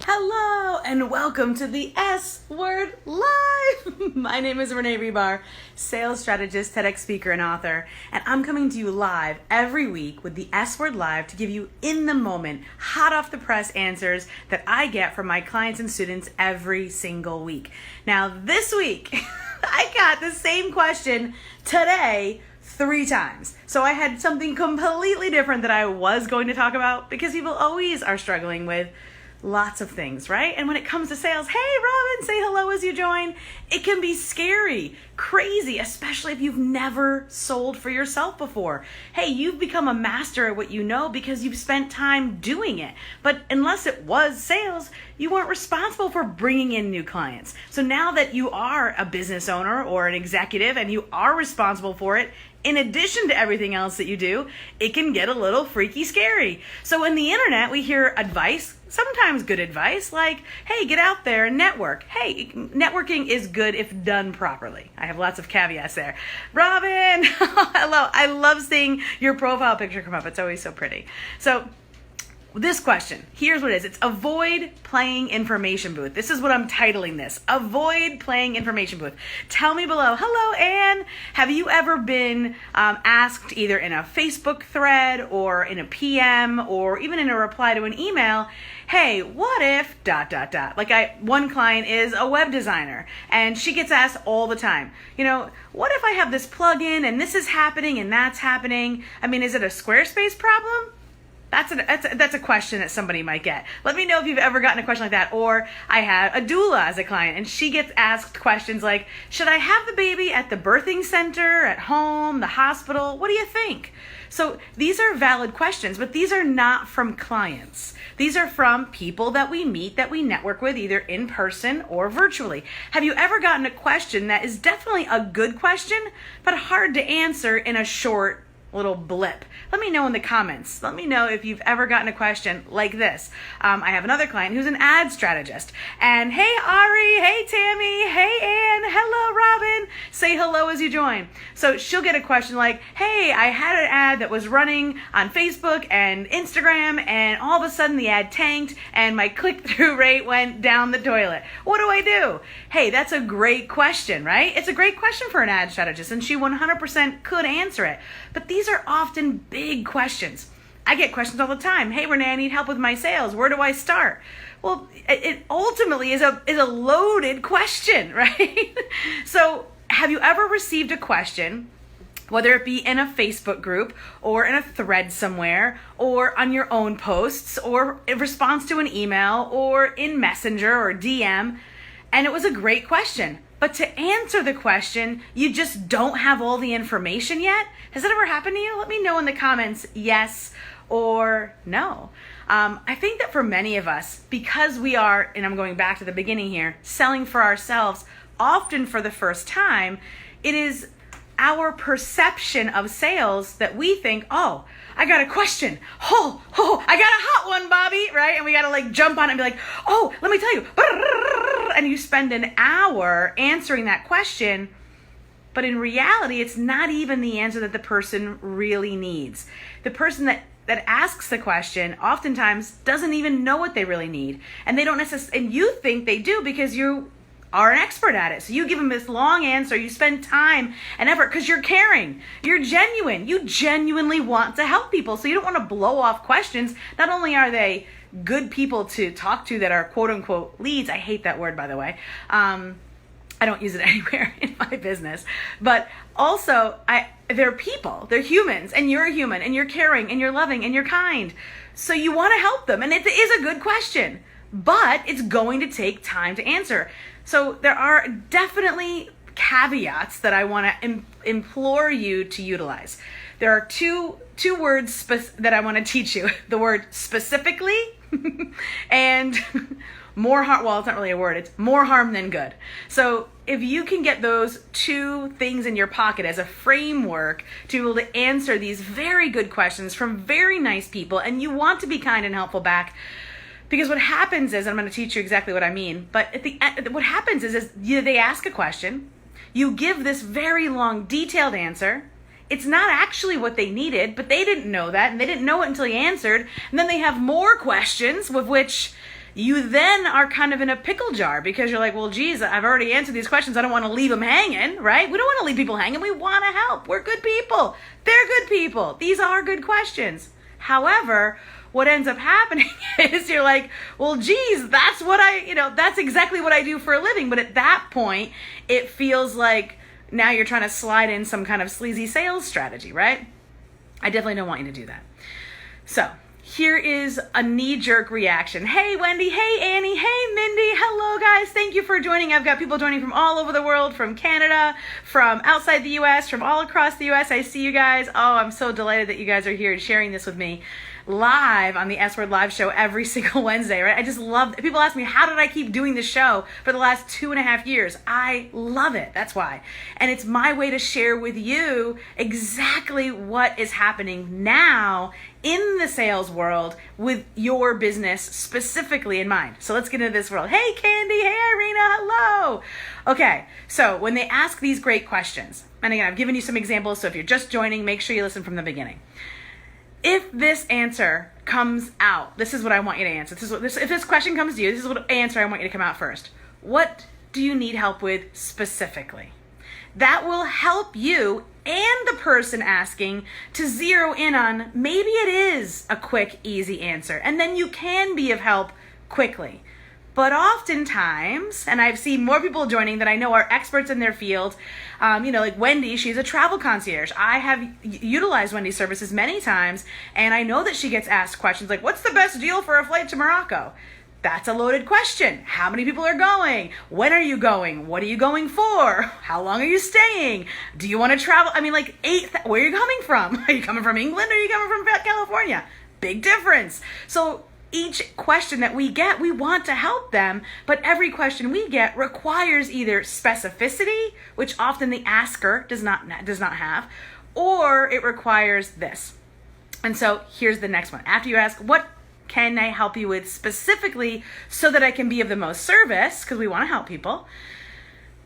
Hello and welcome to the S Word Live. My name is Renee Rebar, sales strategist, TEDx speaker, and author, and I'm coming to you live every week with the S Word Live to give you in the moment, hot off the press answers that I get from my clients and students every single week. Now this week, I got the same question today 3 times. So I had something completely different that I was going to talk about because people always are struggling with lots of things, right? And when it comes to sales, hey Robin, say hello as you join. It can be scary, crazy, especially if you've never sold for yourself before. Hey, you've become a master at what you know because you've spent time doing it. But unless it was sales, you weren't responsible for bringing in new clients. So now that you are a business owner or an executive and you are responsible for it, in addition to everything else that you do, it can get a little freaky scary. So in the internet, we hear advice, sometimes good advice, like, hey, get out there and network. Hey, networking is good if done properly. I have lots of caveats there. Robin, hello. I love seeing your profile picture come up. It's always so pretty. So this question, here's what it is. It's avoid playing information booth. This is what I'm titling this. Avoid playing information booth. Tell me below. Hello, Anne. Have you ever been asked either in a Facebook thread or in a PM or even in a reply to an email, hey, what if ... Like one client is a web designer and she gets asked all the time, what if I have this plugin and this is happening and that's happening? I mean, is it a Squarespace problem? That's a question that somebody might get. Let me know if you've ever gotten a question like that. Or I had a doula as a client and she gets asked questions like, should I have the baby at the birthing center, at home, the hospital? What do you think? So these are valid questions, but these are not from clients. These are from people that we meet, that we network with, either in person or virtually. Have you ever gotten a question that is definitely a good question, but hard to answer in a short little blip? Let me know in the comments. Let me know if you've ever gotten a question like this. I have another client who's an ad strategist. And hey Ari, hey Tammy, hey Ann, hello Robin. Say hello as you join. So she'll get a question like, hey, I had an ad that was running on Facebook and Instagram and all of a sudden the ad tanked and my click-through rate went down the toilet. What do I do? Hey, that's a great question, right? It's a great question for an ad strategist and she 100% could answer it. But these are often big questions. I get questions all the time. Hey, Renee, I need help with my sales. Where do I start? Well, it ultimately is a loaded question, right? So have you ever received a question, whether it be in a Facebook group or in a thread somewhere or on your own posts or in response to an email or in Messenger or DM, and it was a great question? But to answer the question, you just don't have all the information yet? Has that ever happened to you? Let me know in the comments, yes or no. I think that for many of us, because we are, and I'm going back to the beginning here, selling for ourselves, often for the first time, it is our perception of sales that we think, oh, I got a question. Oh, I got a hot one, Bobby, right? And we got to jump on it and be like, oh, let me tell you. And you spend an hour answering that question, but in reality, it's not even the answer that the person really needs. The person that asks the question oftentimes doesn't even know what they really need. And they don't necessarily, and you think they do because you are an expert at it. So you give them this long answer, you spend time and effort because you're caring, you're genuine, you genuinely want to help people. So you don't want to blow off questions. Not only are they good people to talk to that are quote unquote leads, I hate that word by the way, I don't use it anywhere in my business, but also they're people, they're humans, and you're a human, and you're caring, and you're loving, and you're kind. So you want to help them, and it is a good question, but it's going to take time to answer. So there are definitely caveats that I want to implore you to utilize. There are two words that I want to teach you. The word specifically and more harm. Well, it's not really a word. It's more harm than good. So if you can get those 2 things in your pocket as a framework to be able to answer these very good questions from very nice people, and you want to be kind and helpful back, because what happens is, I'm going to teach you exactly what I mean, but at the end, what happens is they ask a question, you give this very long, detailed answer. It's not actually what they needed, but they didn't know that, and they didn't know it until you answered, and then they have more questions with which you then are kind of in a pickle jar because you're like, well, geez, I've already answered these questions. I don't want to leave them hanging, right? We don't want to leave people hanging. We want to help. We're good people. They're good people. These are good questions. However, what ends up happening is you're like, well, geez, that's exactly what I do for a living. But at that point, it feels like now you're trying to slide in some kind of sleazy sales strategy, right? I definitely don't want you to do that. So here is a knee-jerk reaction. Hey, Wendy. Hey, Annie. Hey, Mindy. Hello, guys. Thank you for joining. I've got people joining from all over the world, from Canada, from outside the U.S., from all across the U.S. I see you guys. Oh, I'm so delighted that you guys are here and sharing this with me live on the S Word Live show every single Wednesday, right? I just love, people ask me, how did I keep doing this show for the last 2.5 years? I love it. That's why. And it's my way to share with you exactly what is happening now in the sales world with your business specifically in mind. So let's get into this world. Hey, Candy. Hey, Irina. Hello. Okay. So when they ask these great questions, and again, I've given you some examples. So if you're just joining, make sure you listen from the beginning. If this answer comes out, this is what I want you to answer. If this question comes to you, this is what answer I want you to come out first. What do you need help with specifically? That will help you and the person asking to zero in on maybe it is a quick, easy answer, and then you can be of help quickly. But oftentimes, and I've seen more people joining that I know are experts in their field, like Wendy, she's a travel concierge. I have utilized Wendy's services many times, and I know that she gets asked questions like, what's the best deal for a flight to Morocco? That's a loaded question. How many people are going? When are you going? What are you going for? How long are you staying? Do you want to travel? I mean, where are you coming from? Are you coming from England or are you coming from California? Big difference. So each question that we get, we want to help them, but every question we get requires either specificity, which often the asker does not have, or it requires this. And so here's the next one. After you ask, what can I help you with specifically so that I can be of the most service, because we want to help people,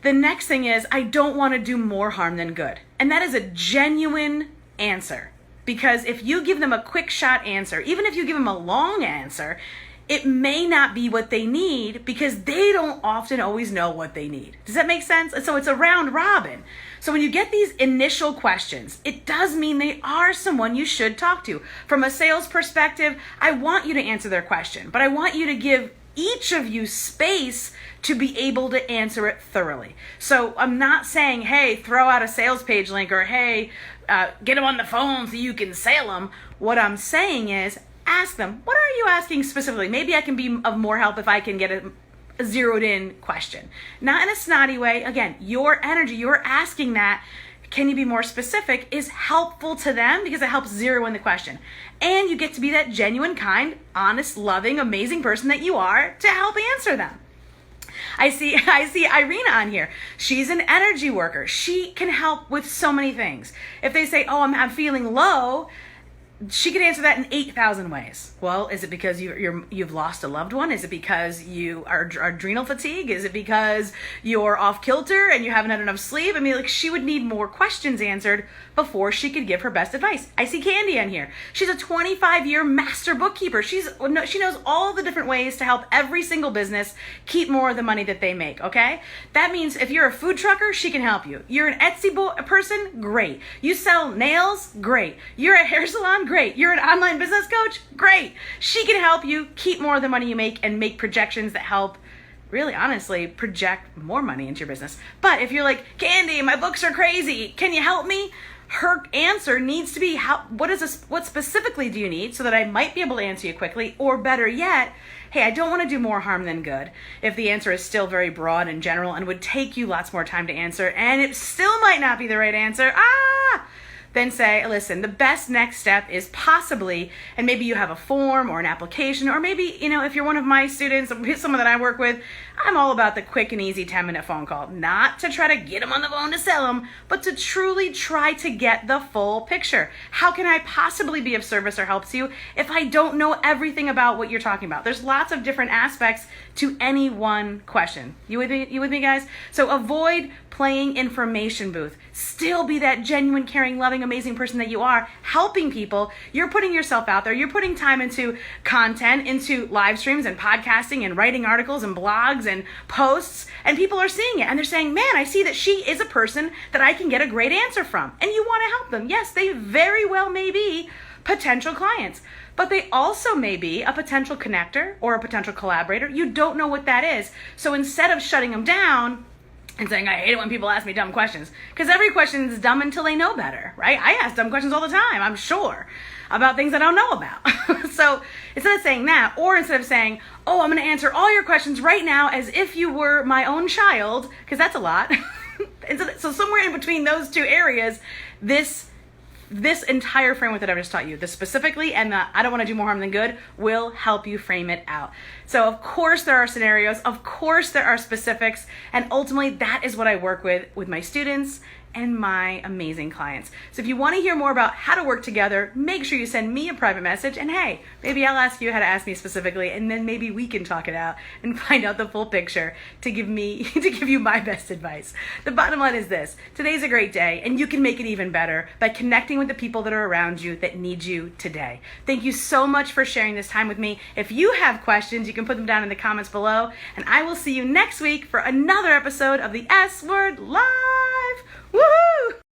the next thing is, I don't want to do more harm than good. And that is a genuine answer. Because if you give them a quick shot answer, even if you give them a long answer, it may not be what they need because they don't often always know what they need. Does that make sense? So it's a round robin. So when you get these initial questions, it does mean they are someone you should talk to. From a sales perspective, I want you to answer their question, but I want you to give each of you space to be able to answer it thoroughly. So I'm not saying, hey, throw out a sales page link, or hey, get them on the phone so you can sell them. What I'm saying is, ask them, what are you asking specifically? Maybe I can be of more help if I can get a zeroed in question. Not in a snotty way. Again, your energy, you're asking that, can you be more specific, is helpful to them because it helps zero in the question. And you get to be that genuine, kind, honest, loving, amazing person that you are to help answer them. I see Irina on here. She's an energy worker. She can help with so many things. If they say, oh, I'm feeling low, she could answer that in 8,000 ways. Well, is it because you've lost a loved one? Is it because you are adrenal fatigue? Is it because you're off kilter and you haven't had enough sleep? I mean, she would need more questions answered before she could give her best advice. I see Candy on here. She's a 25-year master bookkeeper. She knows all the different ways to help every single business keep more of the money that they make, okay? That means if you're a food trucker, she can help you. You're an Etsy person? Great. You sell nails? Great. You're a hair salon? Great. You're an online business coach? Great. She can help you keep more of the money you make and make projections that help, really honestly, project more money into your business. But if you're like, Candy, my books are crazy, can you help me? Her answer needs to be, what specifically do you need so that I might be able to answer you quickly? Or better yet, hey, I don't want to do more harm than good. If the answer is still very broad and general and would take you lots more time to answer, and it still might not be the right answer, then say, listen, the best next step is possibly, and maybe you have a form or an application, or maybe, if you're one of my students, someone that I work with, I'm all about the quick and easy 10-minute phone call. Not to try to get them on the phone to sell them, but to truly try to get the full picture. How can I possibly be of service or help you if I don't know everything about what you're talking about? There's lots of different aspects to any one question. You with me, guys? So avoid playing information booth. Still be that genuine, caring, loving growing, amazing person that you are, helping people. You're putting yourself out there. You're putting time into content, into live streams and podcasting and writing articles and blogs and posts, and people are seeing it and they're saying, man, I see that she is a person that I can get a great answer from. And you want to help them. Yes, they very well may be potential clients, but they also may be a potential connector or a potential collaborator. You don't know what that is. So instead of shutting them down and saying, I hate it when people ask me dumb questions, because every question is dumb until they know better, right? I ask dumb questions all the time, I'm sure, about things I don't know about. So instead of saying that, or instead of saying, oh, I'm going to answer all your questions right now as if you were my own child, because that's a lot. So somewhere in between those two areas, this entire framework that I've just taught you, the specifically and the I don't want to do more harm than good, will help you frame it out. So of course there are scenarios, of course there are specifics, and ultimately that is what I work with my students and my amazing clients. So if you want to hear more about how to work together, make sure you send me a private message, and hey, maybe I'll ask you how to ask me specifically, and then maybe we can talk it out and find out the full picture to give you my best advice. The bottom line is this: today's a great day, and you can make it even better by connecting with the people that are around you that need you today. Thank you so much for sharing this time with me. If you have questions, you can put them down in the comments below, and I will see you next week for another episode of the S Word Live. Woohoo!